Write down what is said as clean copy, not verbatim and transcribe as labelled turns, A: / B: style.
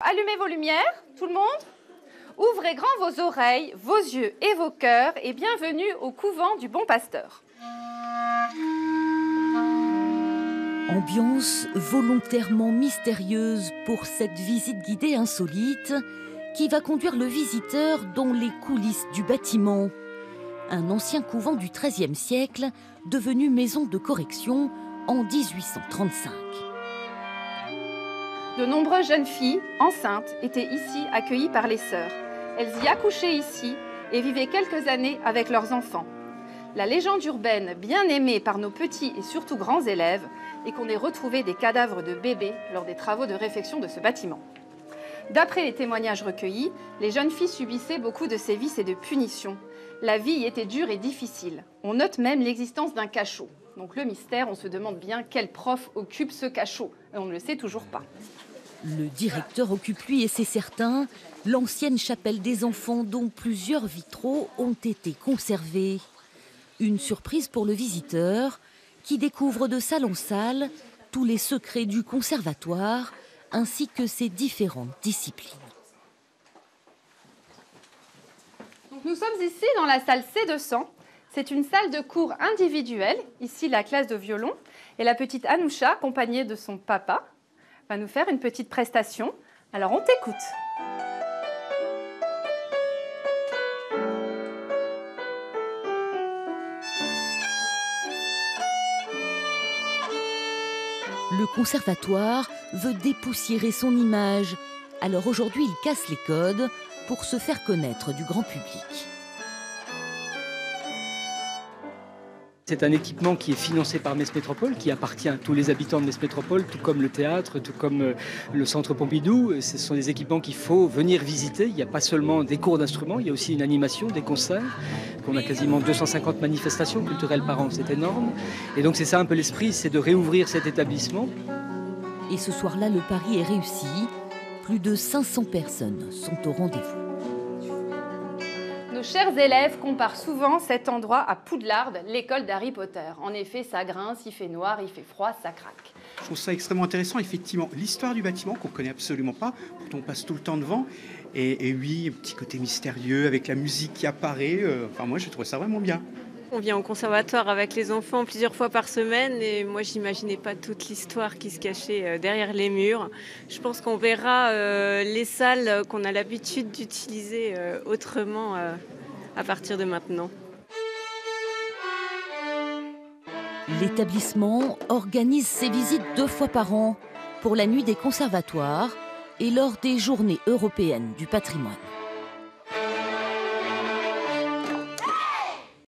A: allumez vos lumières, tout le monde. Ouvrez grand vos oreilles, vos yeux et vos cœurs et bienvenue au couvent du Bon Pasteur.
B: Ambiance volontairement mystérieuse pour cette visite guidée insolite qui va conduire le visiteur dans les coulisses du bâtiment. Un ancien couvent du XIIIe siècle devenu maison de correction en 1835.
A: De nombreuses jeunes filles enceintes étaient ici accueillies par les sœurs. Elles y accouchaient ici et vivaient quelques années avec leurs enfants. La légende urbaine, bien aimée par nos petits et surtout grands élèves, est qu'on ait retrouvé des cadavres de bébés lors des travaux de réfection de ce bâtiment. D'après les témoignages recueillis, les jeunes filles subissaient beaucoup de sévices et de punitions. La vie y était dure et difficile. On note même l'existence d'un cachot. Donc le mystère, on se demande bien quel prof occupe ce cachot. Et on ne le sait toujours pas.
B: Le directeur occupe, lui, et c'est certain, l'ancienne chapelle des enfants dont plusieurs vitraux ont été conservés. Une surprise pour le visiteur qui découvre de salle en salle tous les secrets du conservatoire ainsi que ses différentes disciplines.
A: Donc nous sommes ici dans la salle C200. C'est une salle de cours individuelle, ici la classe de violon. Et la petite Anoucha, accompagnée de son papa, va nous faire une petite prestation. Alors on t'écoute.
B: Le conservatoire veut dépoussiérer son image. Alors aujourd'hui, il casse les codes pour se faire connaître du grand public.
C: C'est un équipement qui est financé par Metz Métropole, qui appartient à tous les habitants de Metz Métropole, tout comme le théâtre, tout comme le centre Pompidou. Ce sont des équipements qu'il faut venir visiter. Il n'y a pas seulement des cours d'instruments, il y a aussi une animation, des concerts. On a quasiment 250 manifestations culturelles par an, c'est énorme. Et donc c'est ça un peu l'esprit, c'est de réouvrir cet établissement.
B: Et ce soir-là, le pari est réussi. Plus de 500 personnes sont au rendez-vous.
A: Nos chers élèves comparent souvent cet endroit à Poudlard, l'école d'Harry Potter. En effet, ça grince, il fait noir, il fait froid, ça craque.
D: Je trouve ça extrêmement intéressant, effectivement. L'histoire du bâtiment, qu'on ne connaît absolument pas, pourtant on passe tout le temps devant. Et oui, un petit côté mystérieux avec la musique qui apparaît. Moi, je trouve ça vraiment bien.
E: On vient au conservatoire avec les enfants plusieurs fois par semaine et moi, j'imaginais pas toute l'histoire qui se cachait derrière les murs. Je pense qu'on verra les salles qu'on a l'habitude d'utiliser autrement à partir de maintenant.
B: L'établissement organise ses visites 2 fois par an pour la nuit des conservatoires et lors des journées européennes du patrimoine.